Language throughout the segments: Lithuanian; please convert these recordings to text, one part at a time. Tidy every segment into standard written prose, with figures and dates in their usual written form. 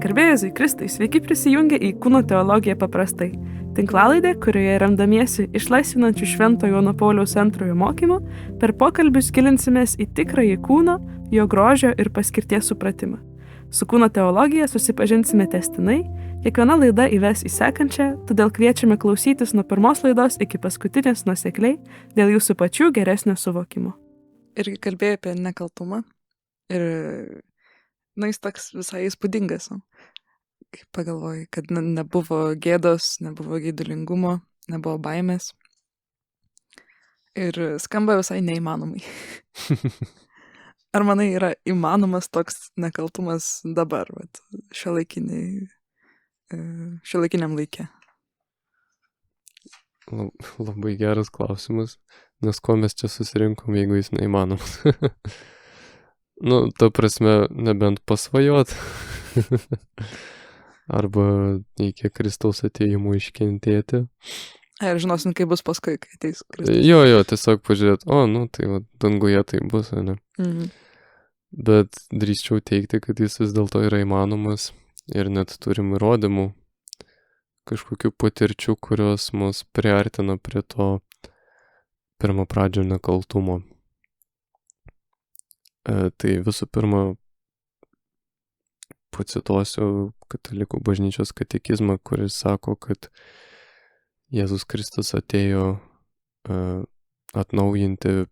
Garbėjai Kristai, sveiki prisijungę į Kūno teologiją paprastai. Tinklalaidė, kurioje remdamiesi išlaisvinančių Švento Jono Pauliaus II mokymu, per pokalbius gilinsimės į tikrąjį kūno, jo grožio ir paskirties supratimą. Su Kūno teologija susipažinsime tęstinai, kiekviena laida įves į sekančią, todėl kviečiame klausytis nuo pirmos laidos iki paskutinės nuosekliai dėl jūsų pačių geresnio suvokimo. Irgi kalbėjai apie nekaltumą ir jis toks visai įspūdingas. Kai pagalvoji, kad nebuvo gėdos, nebuvo geidulingumo, nebuvo baimės. Ir skamba visai neįmanomai. Ar manai yra įmanomas toks nekaltumas dabar, šiuolaikiniam laike? Labai geras klausimas, nes ko mes čia susirinkom, jeigu jis neįmanomas. Ta prasme, nebent pasvajot. Arba iki Kristaus atėjimų iškentėti. Ir žinosim, kaip bus paskui, kai ateis Kristus. Jo, tiesiog pažiūrėt, tai danguje tai bus, ne? Mhm. Bet drįsčiau teigti, kad jis vis dėlto yra įmanomas ir net turim įrodymų, kažkokių patirčių, kurios mus priartina prie to pirmo pradžio nekaltumo. Tai visų pirma, pacituosiu Katalikų bažnyčios katekizmą, kuris sako, kad Jėzus Kristus atėjo atnaujinti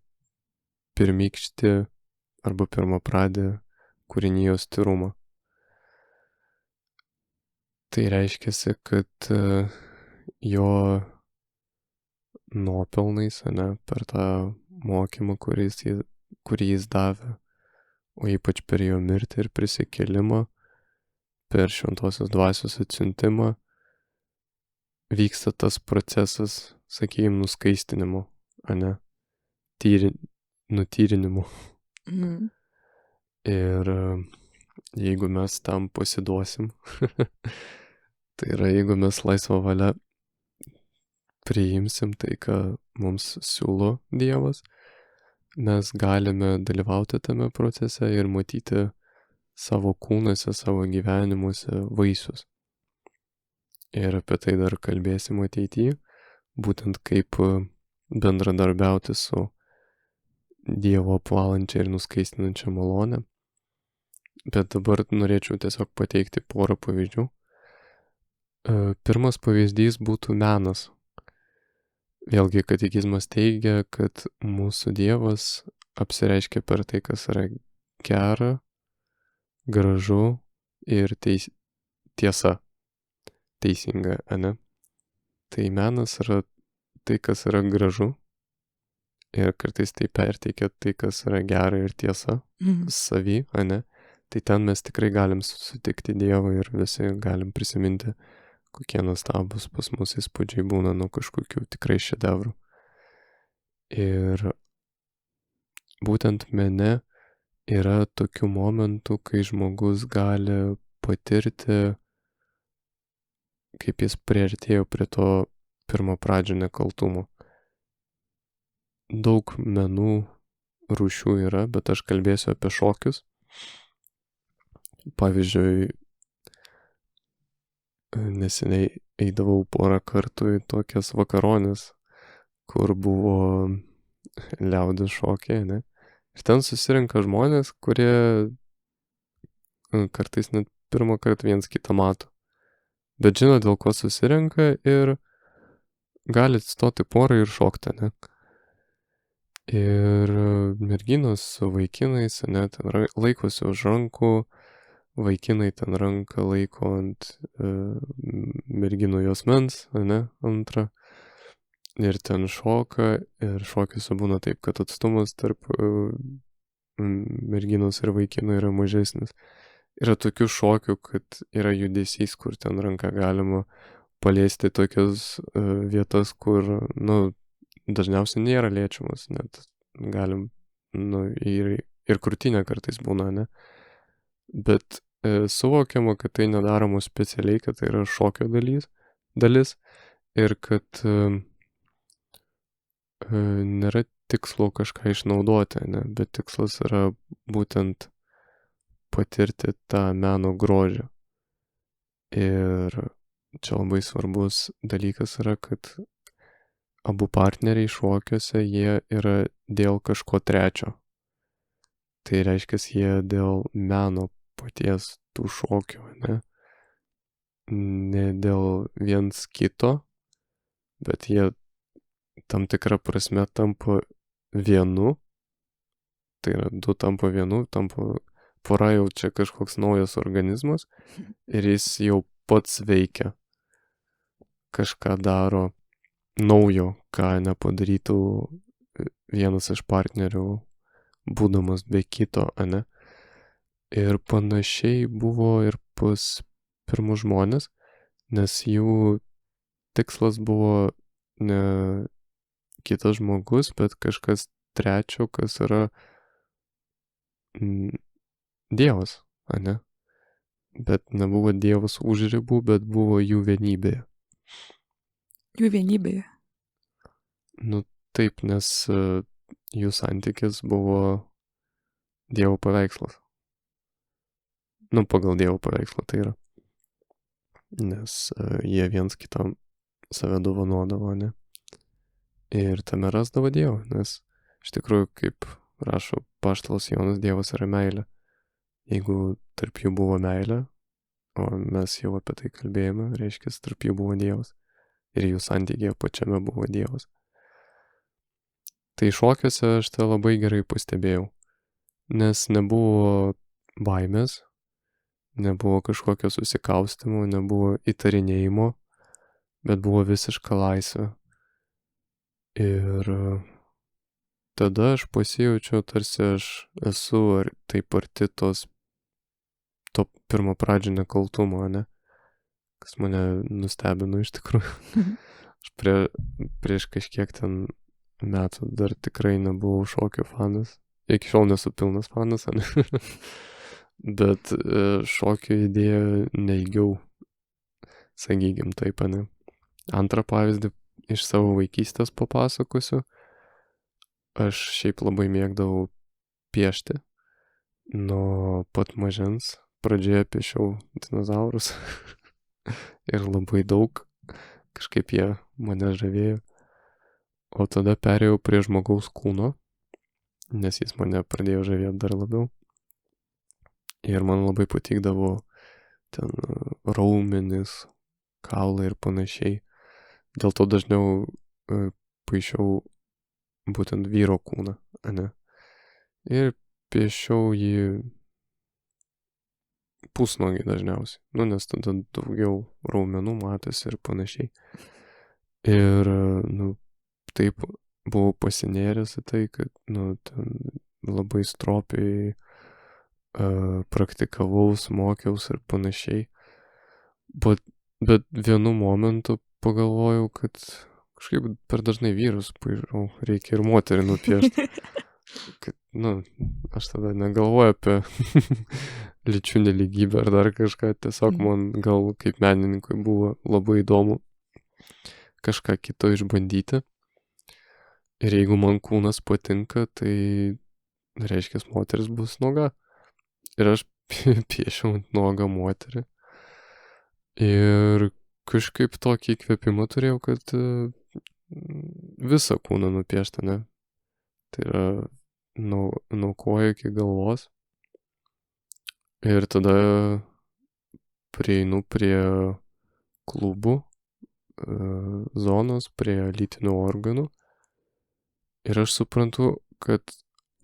pirmykštį arba pirmapradę kūrinijos tyrumą. Tai reiškiasi, kad jo nuopelnais, per tą mokymą, kurį jis davė, o ypač per jo mirtį ir prisikėlimą, per šventosios dvasios atsiuntimą, vyksta tas procesas, sakykime, nuskaistinimo, nutyrinimo. Mhm. Ir jeigu mes tam pasiduosim, tai yra, jeigu mes laisvą valią priimsim tai, ką mums siūlo Dievas, mes galime dalyvauti tame procese ir matyti savo kūnuose, savo gyvenimuose vaisius. Ir apie tai dar kalbėsim ateityje, būtent kaip bendradarbiauti su Dievo apvalančia ir nuskaistinančia malone. Bet dabar norėčiau tiesiog pateikti porą pavyzdžių. Pirmas pavyzdys būtų menas. Vėlgi katekizmas teigia, kad mūsų Dievas apsireiškia per tai, kas yra gera, gražu ir tiesa, teisinga, Tai menas yra tai, kas yra gražu ir kartais tai perteikia tai, kas yra gera ir tiesa, savy, Tai ten mes tikrai galim sutikti Dievą ir visi galim prisiminti, kokie nuostabus pas mus įspūdžiai būna nuo kažkokių tikrai šedevrų. Ir būtent mene yra tokių momentų, kai žmogus gali patirti, kaip jis priartėjo prie to pirmo pradžio nekaltumo. Daug menų rūšių yra, bet aš kalbėsiu apie šokius. Pavyzdžiui, neseniai eidavau porą kartų į tokias vakaronės, kur buvo liaudies šokiai, Ir ten susirenka žmonės, kurie kartais net pirmą kartą viens kitą mato. Bet žino, dėl ko susirenka ir gali stoti porą ir šokti, Ir merginos su vaikinais, ten laikosi už rankų, vaikinai ten ranką laiko ant merginų juosmens, antrą. Ir ten šoka, ir šokiuose būna taip, kad atstumas tarp merginos ir vaikino yra mažesnis. Yra tokių šokių, kad yra judesys, kur ten ranką galima paliesti tokias vietas, kur, dažniausiai nėra liečiamas, net galim, ir krūtinė kartais būna, Bet suvokiama, kad tai nedaroma specialiai, kad tai yra šokio dalis ir kad nėra tikslo kažką išnaudoti, ne? Bet tikslas yra būtent patirti tą meno grožį. Ir čia labai svarbus dalykas yra, kad abu partneriai šokiuose jie yra dėl kažko trečio. Tai reiškia, jie dėl meno paties tų šokių, ne? Ne dėl viens kito, bet jie tam tikrą prasme tampa vienu. Tai yra, du tampa vienu, tampa pora jau čia kažkoks naujas organizmas ir jis jau pats veikia. Kažką daro naujo, ką nepadarytų vienas iš partnerių, būdamas be kito, ane? Ir panašiai buvo ir pas pirmus žmonės, nes jų tikslas buvo ne kitas žmogus, bet kažkas trečio, kas yra Dievas, ane? Bet nebuvo Dievas už ribų, bet buvo jų vienybėje. Jų vienybėje. Nu taip, nes jų santykis buvo Dievo paveikslas. Nu, pagal Dievo paveikslą tai yra. Nes jie viens kitam save dovanodavo, ne? Ir tame rasdavo Dievą, nes iš tikrųjų, kaip rašo apaštalas Jonas, Dievas yra meilė. Jeigu tarp jų buvo meilė, o mes jau apie tai kalbėjome, reiškia, tarp jų buvo Dievas. Ir jų santykėje pačiame buvo Dievas. Tai šokiuose aš tai labai gerai pastebėjau, nes nebuvo baimės, nebuvo kažkokio susikaustimo, nebuvo įtarinėjimo, bet buvo visiška laisvė. Ir tada aš pasijaučiau, tarsi aš esu taip arti to pirmo pradžio nekaltumo, ne? Kas mane nustebino iš tikrųjų. Aš prieš kažkiek ten metų dar tikrai nebuvau šokio fanas. Iki šiol nesu pilnas fanas, ne? Bet šokio idėją neigiau, sakykim taip, ne? Antrą pavyzdį iš savo vaikystės papasakosiu. Aš šiaip labai mėgdavau piešti. Nuo pat mažens pradžioje piešiau dinozaurus. Ir labai daug. Kažkaip jie mane žavėjo. O tada perėjau prie žmogaus kūno, nes jis mane pradėjo žavėti dar labiau. Ir man labai patikdavo ten raumenis, kaulai ir panašiai. Dėl to dažniau paišiau būtent vyro kūną, ane? Ir piešiau jį pusnuogį dažniausiai. Nu, nes tada daugiau raumenų matosi ir panašiai. Ir, taip buvau pasinėręs į tai, kad, ten labai stropiai praktikavaus, mokiaus ir panašiai. Bet vienu momentu pagalvojau, kad kažkaip per dažnai vyrus paišau, reikia ir moterį nupiešti. Kad, aš tada negalvoju apie lyčių nelygybę ar dar kažką, tiesiog man gal kaip menininkui buvo labai įdomu kažką kito išbandyti. Ir jeigu man kūnas patinka, tai reiškia, moteris bus nuoga. Ir aš piešiau nuogą moterį. Ir kažkaip tokį įkvėpimą turėjau, kad visą kūną nupiešti, ne? Tai yra nuo kojų iki galvos. Ir tada prieinu prie klubų zonos, prie lytinių organų. Ir aš suprantu, kad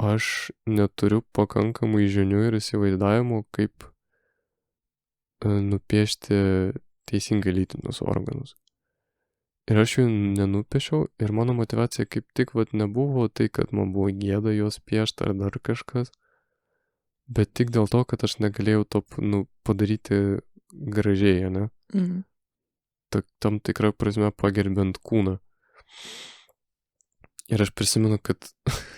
aš neturiu pakankamai žinių ir įsivaizdavimo, kaip nupiešti teisingai lytinius organus. Ir aš jų nenupiešiau ir mano motivacija kaip tik nebuvo tai, kad man buvo gėda juos piešti ar dar kažkas, bet tik dėl to, kad aš negalėjau to padaryti gražiai, ne? Mhm. Tam tikrą prasme pagerbiant kūną. Ir aš prisimenu, kad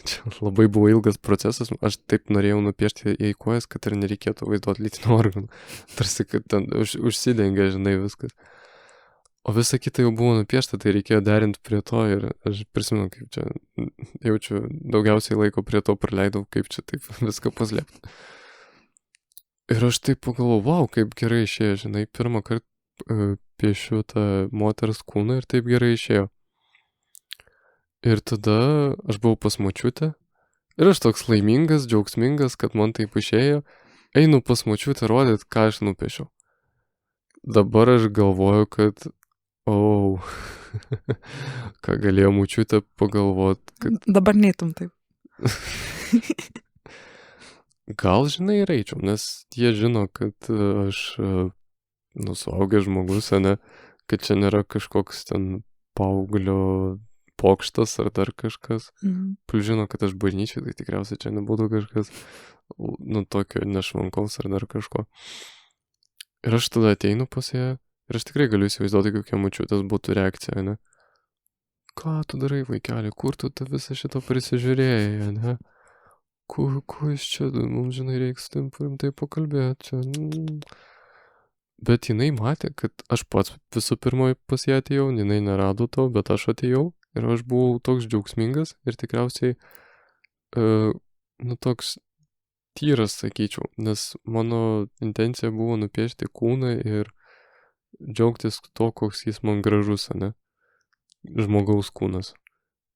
čia labai buvo ilgas procesas, aš taip norėjau nupiešti į kojas, kad ir nereikėtų vaizduoti lytinių organų. Tarsi, kad ten užsidengia, žinai, viskas. O visa kita jau buvo nupiešta, tai reikėjo derinti prie to ir aš prisimenu, kaip čia jaučiu daugiausiai laiko prie to praleidau, kaip čia taip viską paslėpti. Ir aš taip pagalvojau, wow, kaip gerai išėjo, žinai, pirmą kartą piešiu tą moters kūną ir taip gerai išėjo. Ir tada aš buvau pas močiutę ir aš toks laimingas, džiaugsmingas, kad man taip išėjo, einu pas močiutę rodyti, ką aš nupiešiau. Dabar aš galvoju, kad ką galėjo močiutė pagalvoti, kad... Dabar neitum taip. Gal, žinai, ir eičiau, nes jie žino, kad aš suaugęs žmogus, ne, kad čia nėra kažkoks ten paauglio pokštas ar dar kažkas. Plus žino, kad aš bažnyčiai, tai tikriausiai čia nebūtų kažkas, tokio nešvankaus ar dar kažko. Ir aš tada ateinu pas ją ir aš tikrai galiu įsivaizduoti, kokia močiutės būtų reakcija, ne? Ką tu darai, vaikeli, kur tu visą šitą prisižiūrėjai, ne? Ko iš čia, mums, žinai, reiks rimtai pakalbėti čia. Bet jinai matė, kad aš pats visų pirma pas ją atėjau, jinai nerado to, bet aš atėjau ir aš buvau toks džiaugsmingas ir tikriausiai, toks tyras, sakyčiau, nes mano intencija buvo nupiešti kūną ir džiaugtis to, koks jis man gražus, ne? Žmogaus kūnas.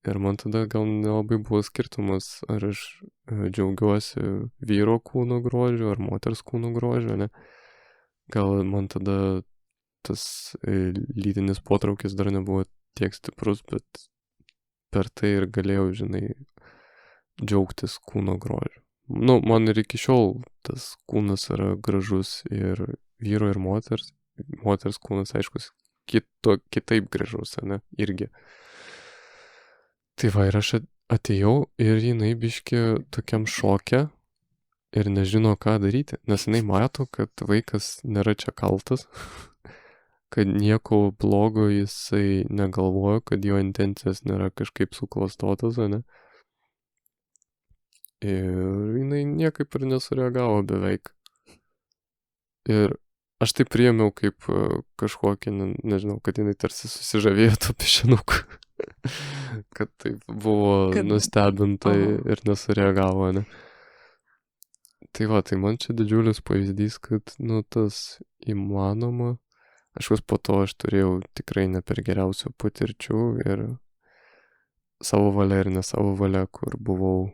Ir man tada gal nelabai buvo skirtumas, ar aš džiaugiuosi vyro kūno grožiu, ar moters kūno grožiu, ne? Gal man tada tas lytinis potraukis dar nebuvo tiek stiprus, bet per tai ir galėjau, žinai, džiaugtis kūno grožiu. Man ir iki šiol tas kūnas yra gražus ir vyro ir moters. Moters kūnas, aiškus, kitaip gražus, ne, irgi. Tai va, ir aš atėjau ir jinai biškį tokiam šoke ir nežino, ką daryti, nes jinai mato, kad vaikas nėra čia kaltas, kad nieko blogo jisai negalvojo, kad jo intencijas nėra kažkaip suklastotas, ne. Ir jinai niekaip ir nesureagavo beveik. Ir aš tai priėmiau kaip kažkokį, nežinau, kad jinai tarsi susižavėjo to piešinuku. Kad taip buvo nustebinta ir nesureagavo, ne. Tai va, tai man čia didžiulis pavyzdys, kad, tas įmanoma. Aišku, po to aš turėjau tikrai ne per geriausių patirčių ir savo valia ir ne savo valia, kur buvau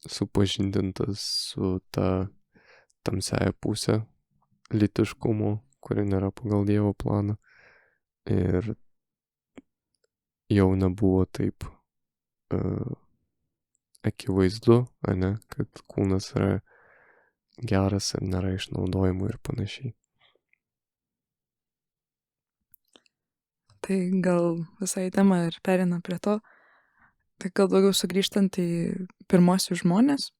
supažindintas su ta tamsiaja pusė lytiškumo, kuri nėra pagal Dievo planą. Ir jau nebuvo taip akivaizdu, ane, kad kūnas yra geras ir nėra išnaudojimų ir panašiai. Tai gal visai tema ir perina prie to, tai gal daugiau sugrįžtant į pirmosius žmonės.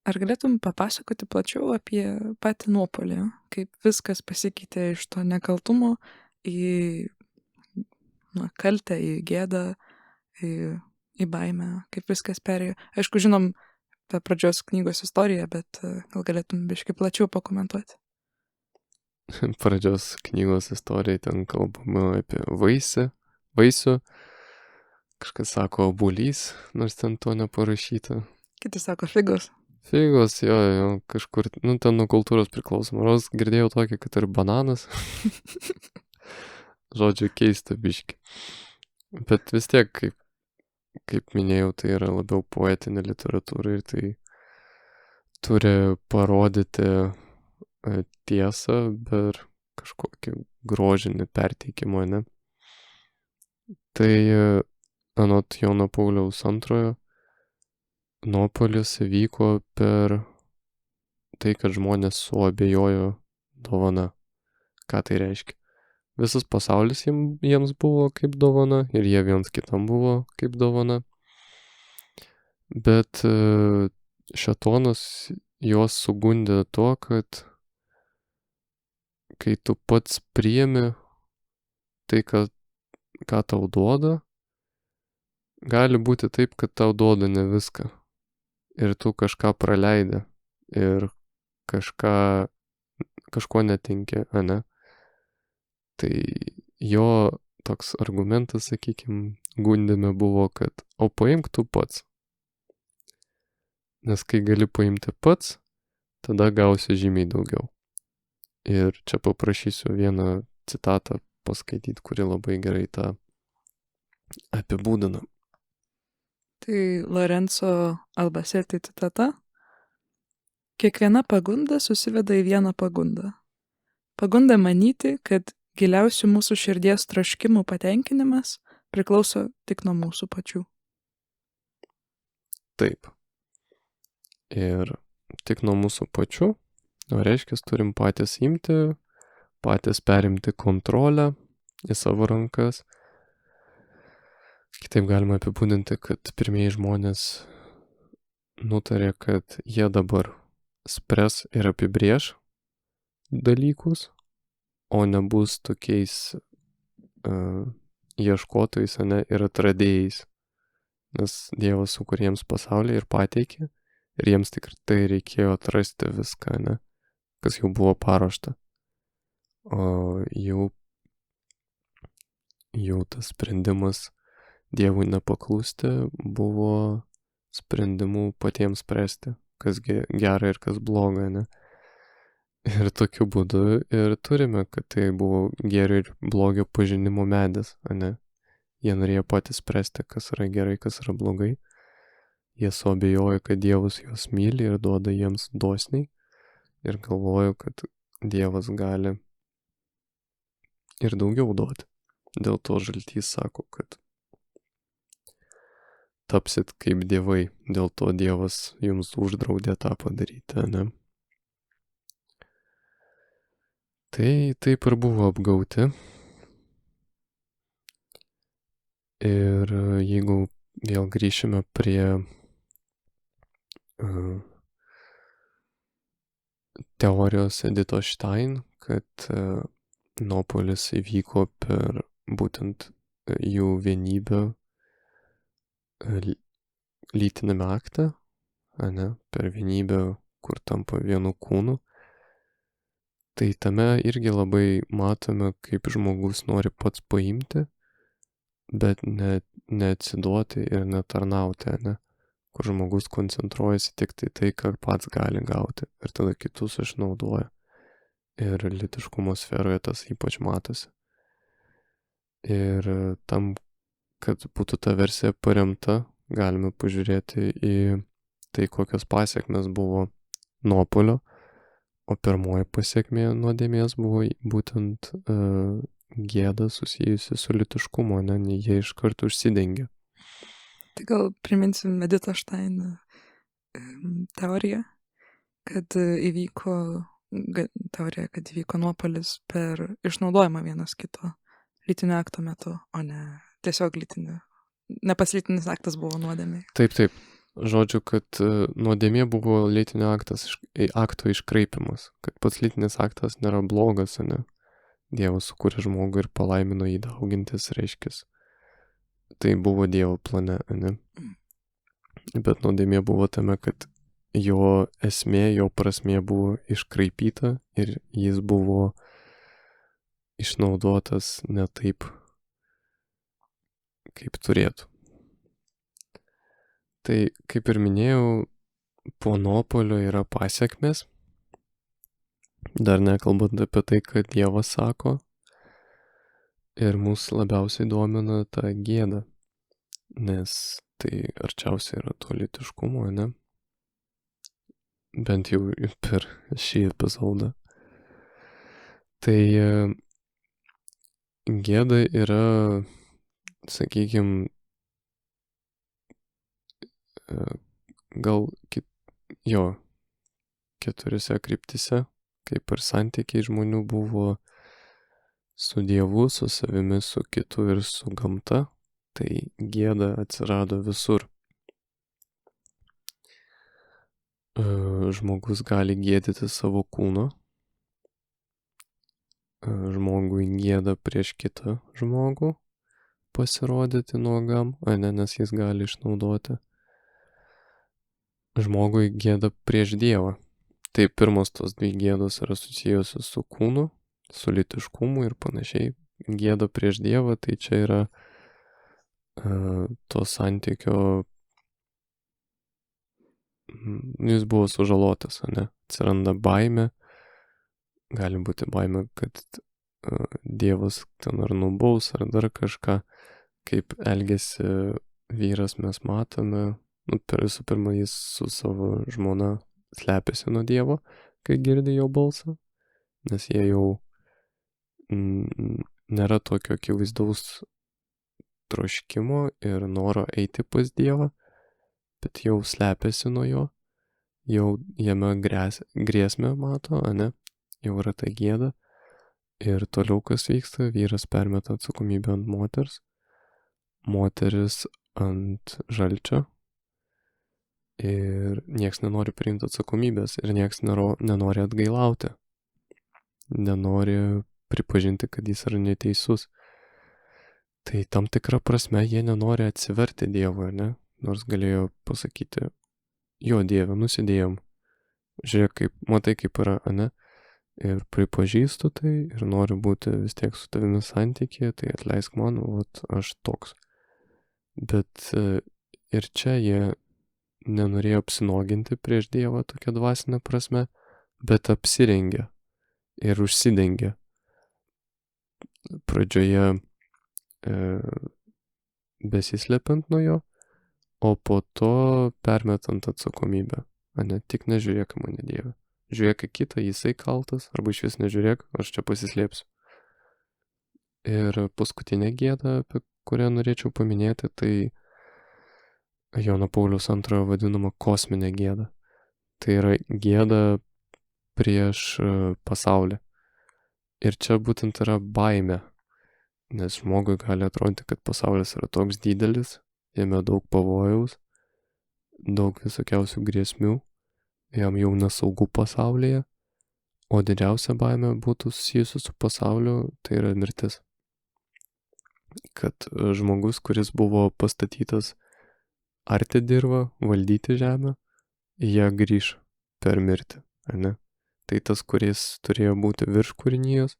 Ar galėtum papasakoti plačiau apie patį nuopuolį, kaip viskas pasikeitė iš to nekaltumo į kaltę, į gėdą, į baimę, kaip viskas perėjo. Aišku, žinom tą pradžios knygos istoriją, bet gal galėtum biškai plačiau pakomentuoti. Pradžios knygos istorija, ten kalbama apie vaisių, kažkas sako obuolys, nors ten to neparašyta. Kiti sako figos. Figos, jo, kažkur, ten nuo kultūros priklausoma. Ros girdėjau tokį, kad ir bananas. Žodžiu, keista biški. Bet vis tiek, kaip minėjau, tai yra labiau poetinė literatūra ir tai turi parodyti tiesą per kažkokį grožinį perteikimą, ne? Tai anot Jono Pauliaus II nuopuolis įvyko per tai, kad žmonės suabejojo dovana. Ką tai reiškia? Visas pasaulis jiems buvo kaip dovana ir jie viens kitam buvo kaip dovana. Bet šėtonas juos sugundė to, kad kai tu pats priimi tai, ką tau duoda, gali būti taip, kad tau duoda ne viską. Ir tu kažką praleidi ir kažką, kažko netinki, ane? Tai jo toks argumentas, sakykim, gundime buvo, kad o paimk tu pats. Nes kai gali paimti pats, tada gausi žymiai daugiau. Ir čia paprašysiu vieną citatą paskaityti, kuri labai gerai tą apibūdina. Tai Lorenzo Albacete citata. Kiekviena pagunda susiveda į vieną pagundą. Pagunda manyti, kad giliausių mūsų širdies troškimų patenkinimas priklauso tik nuo mūsų pačių. Taip. Ir tik nuo mūsų pačių, o reiškia, turim patys imti, patys perimti kontrolę į savo rankas. Kitaip galima apibūdinti, kad pirmieji žmonės nutarė, kad jie dabar spres ir apibrėž dalykus, o nebus tokiais ieškotojais, ane, ir atradėjais. Nes Dievas sukūrė jiems pasaulį ir pateikė, ir jiems tikrai reikėjo atrasti viską, ne, kas jau buvo paruošta. O jau tas sprendimas Dievui nepaklusti buvo sprendimu patiems spręsti, kas gera ir kas bloga, ne. Ir tokiu būdu ir turime, kad tai buvo gėrio ir blogio pažinimo medis, ane. Jie norėjo patys spręsti, kas yra gerai, kas yra blogai. Jie suabejojo, kad Dievas juos myli ir duoda jiems dosniai. Ir galvojo, kad Dievas gali ir daugiau duoti. Dėl to Žaltys sako, kad tapsit kaip dievai. Dėl to Dievas jums uždraudė tą padaryti, ne? Tai taip ir buvo apgauti. Ir jeigu vėl grįšime prie teorijos Editos Stein, kad nuopuolis įvyko per būtent jų vienybę lytiniame akte, ane, per vienybę, kur tampa vienu kūnu. Tai tame irgi labai matome, kaip žmogus nori pats paimti, bet neatsiduoti ir netarnauti, ne? Kur žmogus koncentruojasi tik tai, ką pats gali gauti, ir tada kitus išnaudoja. Ir lytiškumo sferoje tas ypač matosi. Ir tam, kad būtų ta versija paremta, galime pažiūrėti į tai, kokios pasekmės buvo nuopuolio, o pirmoji pasekmė nuodėmės buvo būtent gėda susijusi su lytiškumu, ne, jie iš karto užsidengė. Tai gal priminsim Editą Stein teoriją, kad įvyko nuopuolis per išnaudojimą vienas kito lytinio akto metu, o ne tiesiog nepats lytinis aktas buvo nuodėmė. Taip. Žodžiu, kad nuodėmė buvo lytinio akto iškraipimas, kad pats lytinis aktas nėra blogas, ne? Dievas sukūrė žmogų ir palaimino jį daugintis, reiškis. Tai buvo Dievo plane, ne? Bet nuodėmė buvo tame, kad jo esmė, jo prasmė buvo iškraipyta ir jis buvo išnaudotas ne taip, kaip turėtų. Tai, kaip ir minėjau, po nuopuolio yra pasekmės. Dar nekalbant apie tai, kad Dievas sako. Ir mus labiausiai domina ta gėda. Nes tai arčiausiai yra to lytiškumo, ne? Bent jau per šį epizodą. Tai gėda yra, sakykime, gal keturiose kryptise, kaip ir santykiai žmonių buvo su Dievu, su savimi, su kitu ir su gamta, tai gėda atsirado visur. Žmogus gali gėdyti savo kūno, žmogui gėda prieš kitą žmogų pasirodyti nuogam, nes jis gali išnaudoti. Žmogui gėda prieš Dievą, Tai pirmos tos dvi gėdos yra susijusios su kūnu, su lytiškumu ir panašiai. Gėda prieš Dievą, tai čia yra to santykio, jis buvo sužalotas, ne? Atsiranda baimė, gali būti baimė, kad Dievas ten ar nubaus, ar dar kažką, kaip elgesi vyras mes matome. Visų pirma, jis su savo žmona slepiasi nuo Dievo, kai girdi jo balsą, nes jie jau nėra tokio akivaizdaus troškimo ir noro eiti pas Dievą, bet jau slepiasi nuo jo, jau jame grėsmę mato, ane, jau yra ta gėda. Ir toliau kas vyksta, vyras permeta atsakomybę ant moters, moteris ant žalčio ir nieks nenori priimti atsakomybės ir nieks nenori atgailauti, nenori pripažinti, kad jis yra neteisus. Tai tam tikra prasme jie nenori atsiverti Dievui, ne? Nors galėjo pasakyti, jo Dieve, nusidėjom, žiūrėk, matai kaip yra, ane? Ir pripažįstu tai ir noriu būti vis tiek su tavimi santykyje, tai atleisk man, vat aš toks. Bet ir čia jie nenorėjo apsinoginti prieš Dievą tokia dvasinė prasme, bet apsirengė ir užsidengė. Pradžioje besislepiant nuo jo, o po to permetant atsakomybę. Ane, tik nežiūrėk mane Dieve. Žiūrėk į kitą, jisai kaltas, arba iš vis nežiūrėk, aš čia pasislėpsiu. Ir paskutinė gėda, apie kurią norėčiau paminėti, tai Jono Pauliaus II vadinama kosminė gėda. Tai yra gėda prieš pasaulį. Ir čia būtent yra baimė, nes žmogui gali atrodyti, kad pasaulis yra toks didelis, jame daug pavojaus, daug visokiausių grėsmių. Jam jau nesaugu pasaulyje, o didžiausia baimė būtų susijusi su pasauliu, tai yra mirtis. Kad žmogus, kuris buvo pastatytas arti dirvą, valdyti žemę, jie grįš per mirtį, ne? Tai tas, kuris turėjo būti virš kūrinijos,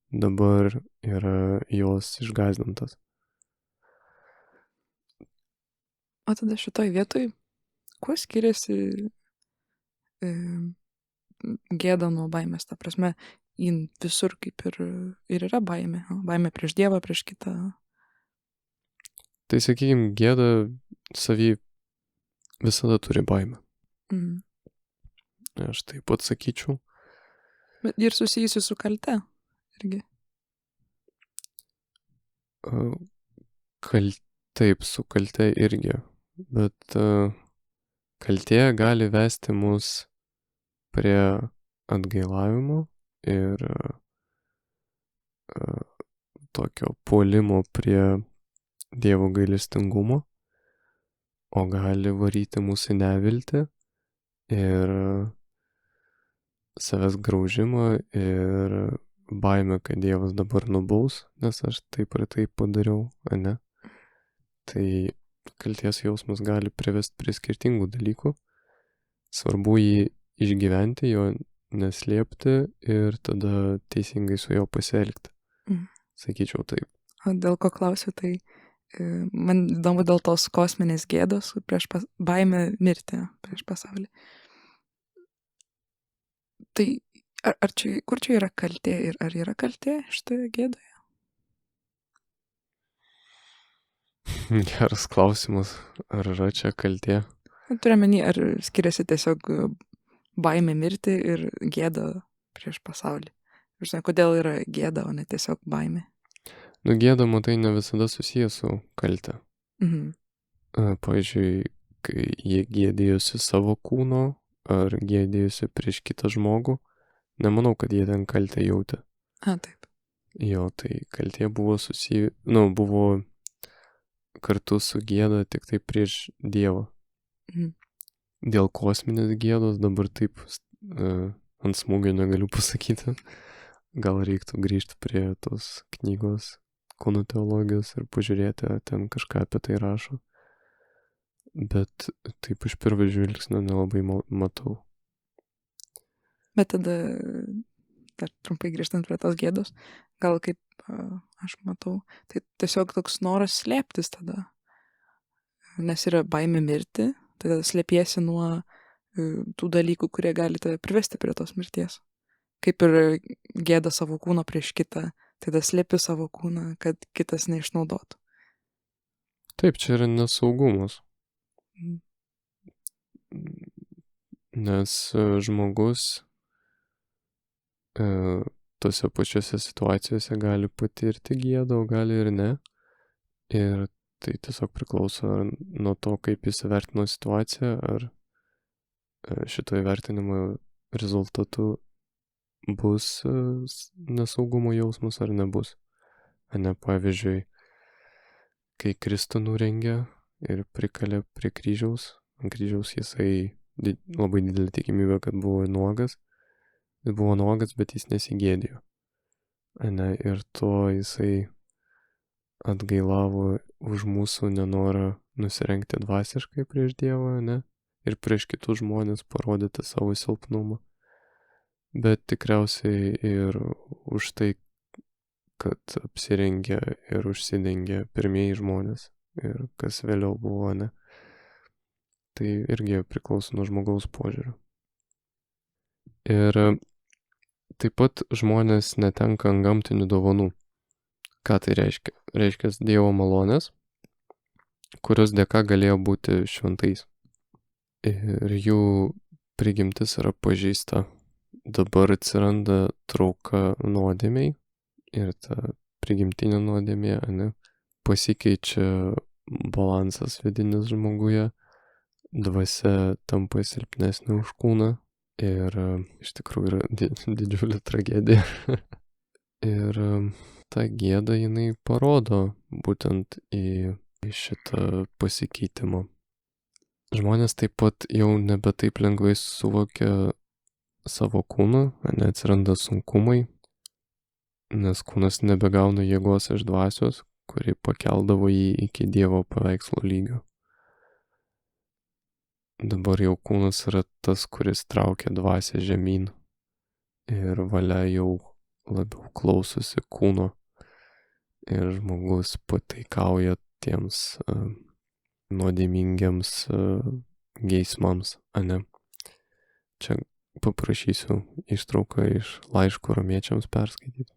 dabar yra jos išgąsdintas. O tada šitoj vietoj, kuo skiriasi gėda nuo baimės, ta prasme, jin visur kaip ir yra baimė. Baimė prieš Dievą, prieš kitą. Tai sakykime, gėda savy visada turi baimę. Aš taip pat sakyčiau. Bet ir susijusi su kalte irgi. Taip, su kalte irgi. Bet kaltė gali vesti mus prie atgailavimo ir tokio puolimo prie Dievo gailestingumo, o gali varyti mūsų neviltį ir savęs graužimą ir baimę, kad Dievas dabar nubaus, nes aš taip ir taip padariau, ane? Tai kalties jausmas gali privesti prie skirtingų dalykų. Svarbu jį išgyventi, jo neslėpti ir tada teisingai su jo pasielgti. Sakyčiau taip. O dėl ko klausiu, tai man įdomu dėl tos kosminės gėdos prieš baimę mirti prieš pasaulį. Tai kur čia yra kaltė ir ar yra kaltė šitoje gėdoje? Geras klausimas. Ar yra čia kaltė? Turiu menį, ar skiriasi tiesiog baimė mirti ir gėda prieš pasaulį. Žinai, kodėl yra gėda, o ne tiesiog baimė? Gėda, matai, ne visada susijęs su kalte. Pavyzdžiui, kai jie gėdėjosi savo kūno ar gėdėjosi prieš kitą žmogų, nemanau, kad jie ten kaltę jautė. Taip. Jo, tai kaltė buvo buvo kartu su gėda tik tai prieš Dievą. Dėl kosminės gėdos dabar taip ant smūgio negaliu pasakyti. Gal reiktų grįžti prie tos knygos kūno teologijos ir pažiūrėti, ten kažką apie tai rašo. Bet taip iš pirvo žvilgsnio nelabai matau. Bet tada, dar trumpai grįžtant prie tos gėdos, gal kaip aš matau, tai tiesiog toks noras slėptis tada. Nes yra baimė mirti, tada slėpiesi nuo tų dalykų, kurie gali tave privesti prie tos mirties. Kaip ir gėda savo kūno prieš kitą, tada slėpi savo kūną, kad kitas neišnaudotų. Taip, čia yra nesaugumas. Nes žmogus tose pačiose situacijose gali patirti gėdą, o gali ir ne. Ir tai tiesiog priklauso nuo to, kaip jis įvertino situaciją, ar šito įvertinimo rezultatu bus nesaugumo jausmas ar nebus. Ne, pavyzdžiui, kai Kristų nurengė ir prikalė prie kryžiaus, ant kryžiaus jisai labai didelė tikimybė, kad buvo nuogas. Jis buvo nuogas, bet jis nesigėdėjo. Ne, ir to jisai atgailavo už mūsų nenorą nusirengti dvasiškai prieš Dievą, ne, ir prieš kitus žmonės parodyti savo silpnumą. Bet tikriausiai ir už tai, kad apsirengė ir užsidengė pirmieji žmonės ir kas vėliau buvo, ne. Tai irgi priklauso nuo žmogaus požiūrio. Ir taip pat žmonės netenka antgamtinių dovanų. Ką tai reiškia? Reiškia Dievo malonės, kurios dėka galėjo būti šventais. Ir jų prigimtis yra pažeista. Dabar atsiranda trauka nuodėmiai ir ta prigimtinė nuodėmė, ne, pasikeičia balansas vidinis žmoguje, dvasia tampa silpnesnė už kūną ir iš tikrųjų yra didžiulė tragedija. Ir ta gėda jinai parodo būtent į šitą pasikeitimą. Žmonės taip pat jau nebe taip lengvai suvokia savo kūną, neatsiranda sunkumai, nes kūnas nebegauna jėgos iš dvasios, kuri pakeldavo jį iki Dievo paveikslo lygio. Dabar jau kūnas yra tas, kuris traukia dvasią žemyn ir valia jau labiau klausosi kūno ir žmogus pataikauja tiems nuodėmingiams geismams, ane. Čia paprašysiu ištrauką iš laiško romiečiams perskaityti.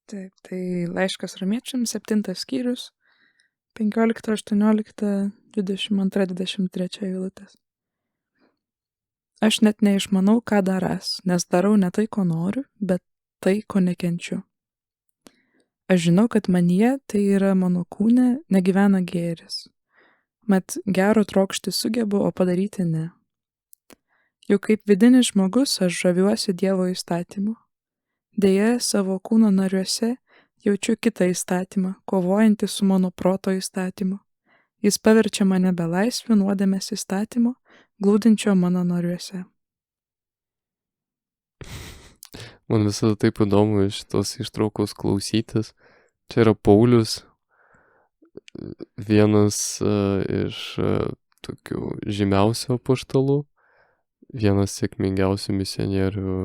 Taip, tai laiškas romiečiams, 7 skyrius, 15, 18, 22, 23 eilutės. Aš net neišmanau, ką darąs, nes darau ne tai, ko noriu, bet tai, ko nekenčiu. Aš žinau, kad manyje, tai yra mano kūne, negyvena gėris. Mat gero trokšti sugebu, o padaryti ne. Juk kaip vidinis žmogus aš žaviuosi Dievo įstatymu. Deja, savo kūno nariuose jaučiu kitą įstatymą, kovojantį su mano proto įstatymu. Jis paverčia mane belaisviu nuodėmės įstatymu, glūdinčio mano nariuose. Man visada taip įdomu iš tos ištraukos klausytis. Čia yra Paulius, vienas iš tokių žymiausių apaštalų, vienas sėkmingiausių misionierių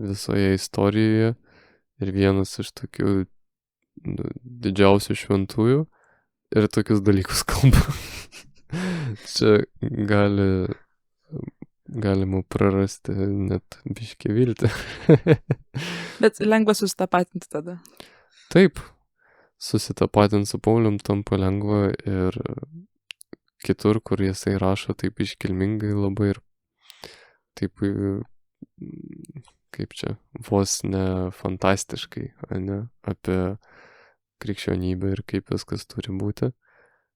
visoje istorijoje ir vienas iš tokių didžiausių šventųjų ir tokius dalykus kalba. Čia galima prarasti net biškį viltį. Bet lengva susitapatinti tada. Taip, susitapatinti su Paulium tampa lengva ir kitur, kur jisai rašo taip iškilmingai labai ir taip, kaip čia, vos ne fantastiškai, ne, apie krikščionybę ir kaip viskas turi būti.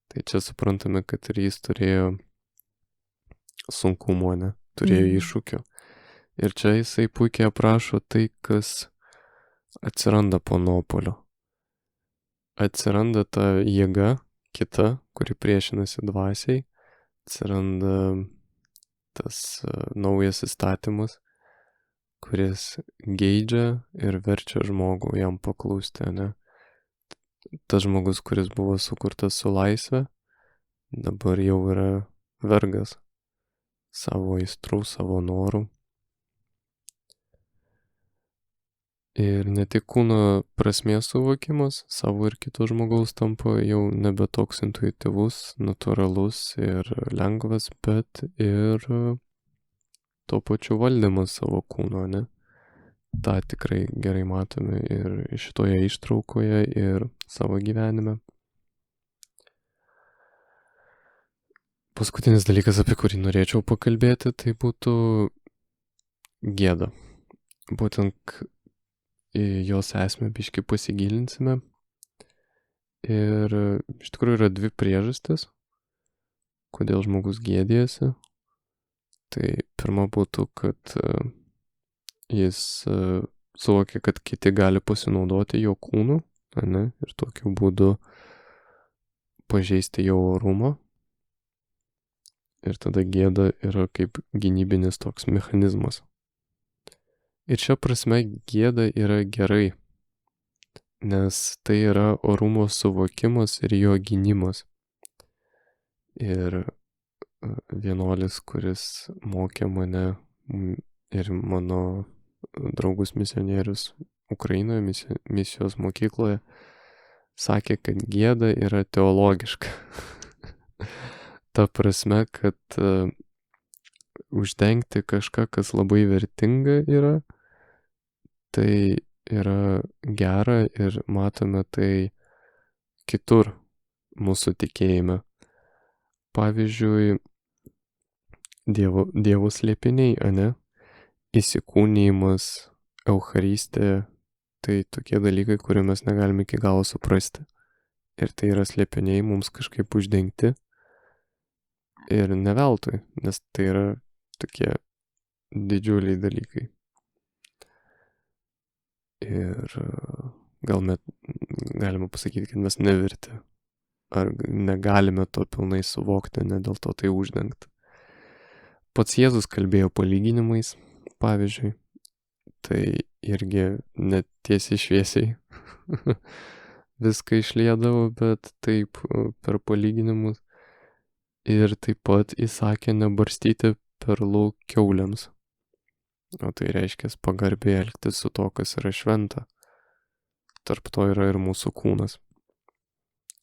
Tai čia suprantame, kad ir jis turėjo sunkumo, ne, turėjo iššūkių. Ir čia jisai puikiai aprašo tai, kas atsiranda po nuopuolio. Atsiranda ta jėga kita, kuri priešinasi dvasiai, atsiranda tas naujas įstatymas, kuris geidžia ir verčia žmogų jam paklūsti, ne. Tas žmogus, kuris buvo sukurtas su laisve, dabar jau yra vergas savo aistrų, savo norų Ir ne tik kūno prasmės suvokimas, savo ir kito žmogaus tampa jau nebe toks intuityvus, natūralus ir lengvas, bet ir tuo pačiu valdymas savo kūno, ne? Ta tikrai gerai matome ir šitoje ištraukoje ir savo gyvenime. Paskutinis dalykas, apie kurį norėčiau pakalbėti, tai būtų gėda. Būtent į jos esmę biškį pasigilinsime. Ir iš tikrųjų yra dvi priežastis, kodėl žmogus gėdėjasi. Tai pirma būtų, kad jis suvokia, kad kiti gali pasinaudoti jo kūnu, ne, ir tokiu būdu pažeisti jo orumą. Ir tada gėda yra kaip gynybinis toks mechanizmas. Ir šia prasme gėda yra gerai, nes tai yra orumo suvokimas ir jo gynimas. Ir vienuolis, kuris mokė mane ir mano draugus misionierius Ukrainoje, misijos mokykloje, sakė, kad gėda yra teologiška. Ta prasme, kad uždengti kažką, kas labai vertinga yra, tai yra gera ir matome tai kitur mūsų tikėjime. Pavyzdžiui, Dievo slėpiniai, ane? Įsikūnijimas, Eucharistė, tai tokie dalykai, kurių mes negalime iki galo suprasti. Ir tai yra slėpiniai mums kažkaip uždengti. Ir ne veltui, nes tai yra tokie didžiuliai dalykai. Ir gal net galima pasakyti, kad mes neverti. Ar negalime to pilnai suvokti, ne dėl to tai uždengta. Pats Jėzus kalbėjo palyginimais, pavyzdžiui. Tai irgi net tiesiai šviesiai viską išliedavo, bet taip per palyginimus. Ir taip pat įsakė nebarstyti perlų kiauliams. O tai reiškia pagarbiai elgtis su to, kas yra šventa. Tarp to yra ir mūsų kūnas.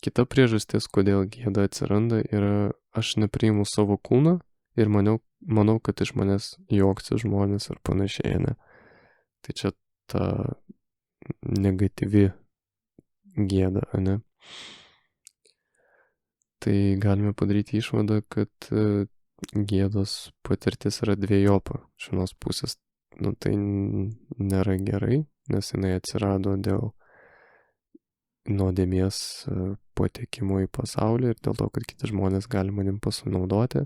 Kita priežastis, kodėl gėda atsiranda, yra aš nepriimu savo kūną ir manau, kad iš manęs juoksis žmonės ar panašiai, ne. Tai čia ta negatyvi gėda, ne. Tai galime padaryti išvadą, kad gėdos patirtis yra dvejopa. Iš vienos pusės, tai nėra gerai, nes jinai atsirado dėl nuodėmės patekimo į pasaulį ir dėl to, kad kiti žmonės gali manim pasinaudoti,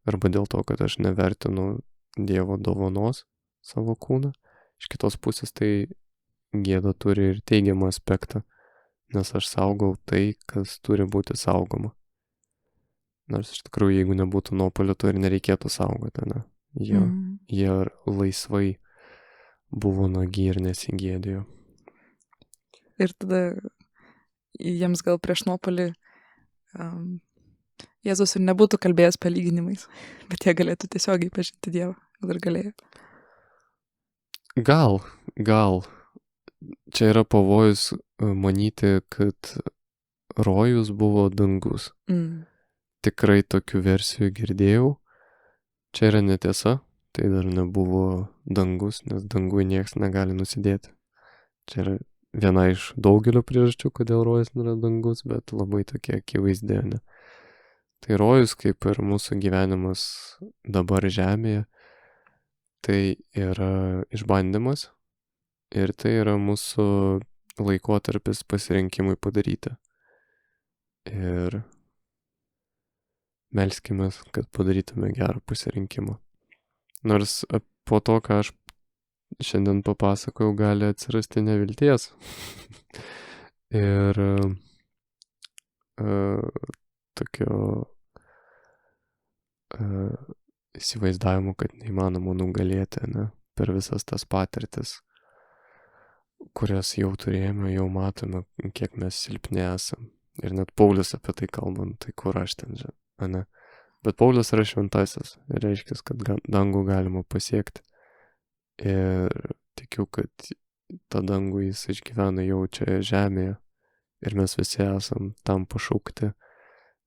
arba dėl to, kad aš nevertinu Dievo dovanos savo kūną. Iš kitos pusės tai gėda turi ir teigiamą aspektą, nes aš saugau tai, kas turi būti saugoma. Nors iš tikrųjų, jeigu nebūtų nuopuolio, to ir nereikėtų saugoti, ne? Jie laisvai buvo nuogi ir nesigėdėjo. Ir tada jiems gal prieš nuopuolį Jėzus ir nebūtų kalbėjęs palyginimais, bet jie galėtų tiesiogiai pažinti Dievą. Gal ir galėjo. Gal. Čia yra pavojus manyti, kad rojus buvo dangus. Tikrai tokių versijų girdėjau. Čia yra netiesa, tai dar nebuvo dangus, nes dangui nieks negali nusidėti. Čia yra viena iš daugelio priežasčių, kodėl rojus nėra dangus, bet labai tokie akivaizdi, ne. Tai rojus, kaip ir mūsų gyvenimas dabar žemėje, tai yra išbandymas ir tai yra mūsų laikotarpis pasirinkimui padaryti. Ir melskimės, kad padarytume gerą pasirinkimą. Nors po to, ką aš šiandien papasakojau, gali atsirasti nevilties. Ir tokio įsivaizdavimo, kad neįmanoma nugalėti, ne, per visas tas patirtis, kurias jau turėjome, jau matome, kiek mes silpni esam. Ir net Paulius apie tai kalbant, tai kur aš ten, ne. Bet Paulius yra šventasis, reiškia, kad dangų galima pasiekti. Ir tikiu, kad tą dangų jis išgyvena jau čia žemėje. Ir mes visi esam tam pašaukti,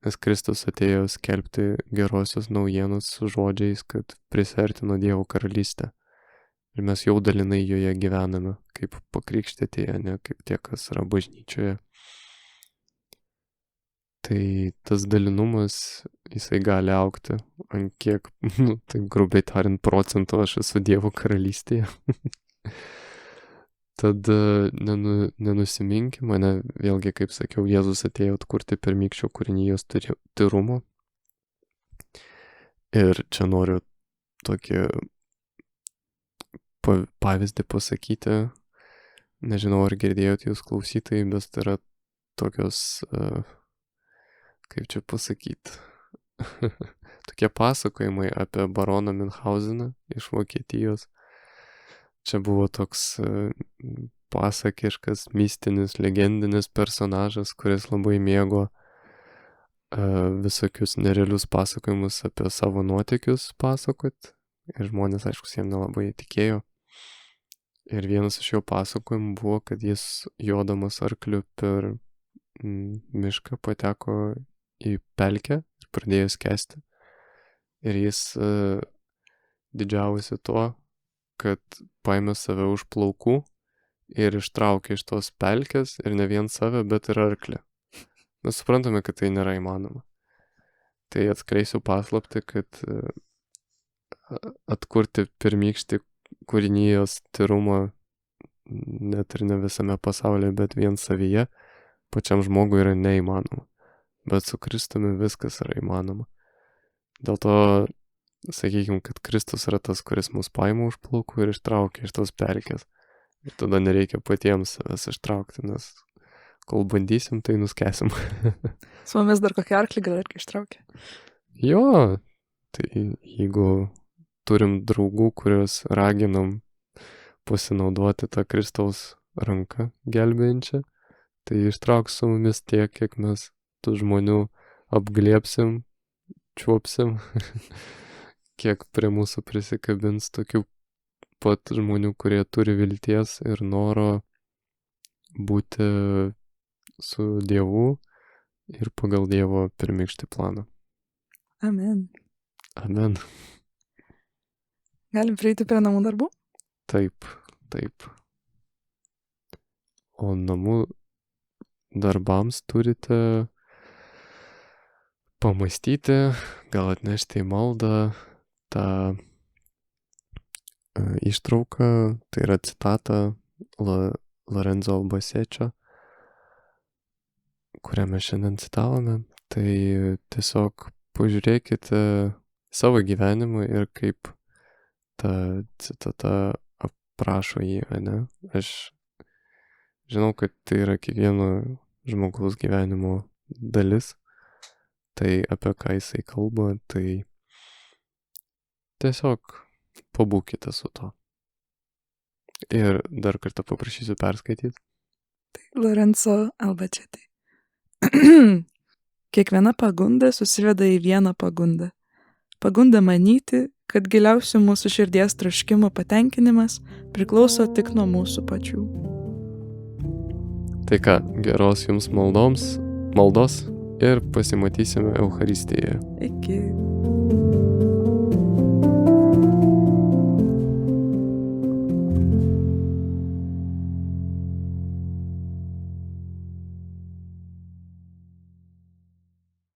nes Kristus atėjo skelbti gerosios naujienos su žodžiais, kad prisiartino Dievo karalystę. Ir mes jau dalinai joje gyvename, kaip pakrikštėtėje, ne kaip tie, kas yra bažnyčioje. Tai tas dalinumas, jisai gali augti, ant kiek, taip grubiai tariant, procentų aš esu Dievo karalystėje. Tad nenusiminkim, mane vėlgi, kaip sakiau, Jėzus atėjo atkurti pirmykščio kūrinijos tyrumo. Ir čia noriu tokį pavyzdį pasakyti. Nežinau, ar girdėjot jūs klausytojai, bet tai yra tokios, kaip čia pasakyti, tokie pasakojimai apie baroną Münchhauseną iš Vokietijos. Čia buvo toks pasakiškas, mistinis, legendinis personažas, kuris labai mėgo visokius nerealius pasakojimus apie savo nuotykius pasakot. Ir žmonės, aišku, jiem nelabai tikėjo. Ir vienas iš jo pasakojimų buvo, kad jis jodamas arkliu per mišką pateko į pelkę ir pradėjo skęsti. Ir jis didžiavosi tuo, kad paėmė save už plaukų ir ištraukė iš tos pelkės ir ne vien save, bet ir arklį. Mes suprantame, kad tai nėra įmanoma. Tai atskleisiu paslaptį, kad atkurti pirmykštį kūrinijos tyrumą net ir ne visame pasaulyje, bet vien savyje, pačiam žmogui yra neįmanoma. Bet su Kristumi viskas yra įmanoma. Dėl to sakykime, kad Kristus yra tas, kuris mus paima už plaukų ir ištraukia iš tos pelkės. Ir tada nereikia patiems savęs ištraukti, nes kol bandysim, tai nuskesim. Su mumis dar kokią arklį gal irgi ištraukė. Jo, tai jeigu turim draugų, kurios raginam pasinaudoti tą Kristaus ranką gelbėjančią, tai ištrauks su mumis tiek, kiek mes tų žmonių apglėpsim, čiuopsim, kiek prie mūsų prisikabins tokių pat žmonių, kurie turi vilties ir noro būti su Dievu ir pagal Dievo pirmykštį planą. Amen. Amen. Galim prieiti prie namų darbų? Taip. O namų darbams turite pamastyti, gal atnešti į maldą tą ištrauką, tai yra citata Lorenzo Albasečio, kurią mes šiandien citavome. Tai tiesiog pažiūrėkite savo gyvenimą ir kaip ta citata aprašo jį, ne? Aš žinau, kad tai yra kiekvieno žmogaus gyvenimo dalis, tai apie ką jisai kalba, tai tiesiog pabūkite su to. Ir dar kartą paprašysiu perskaityti. Tai Lorenzo Albaceti. Kiekviena pagunda susiveda į vieną pagundą. Pagunda manyti, kad giliausių mūsų širdies troškimo patenkinimas priklauso tik nuo mūsų pačių. Tai ką, geros jums maldos ir pasimatysime Eucharistijoje. Iki.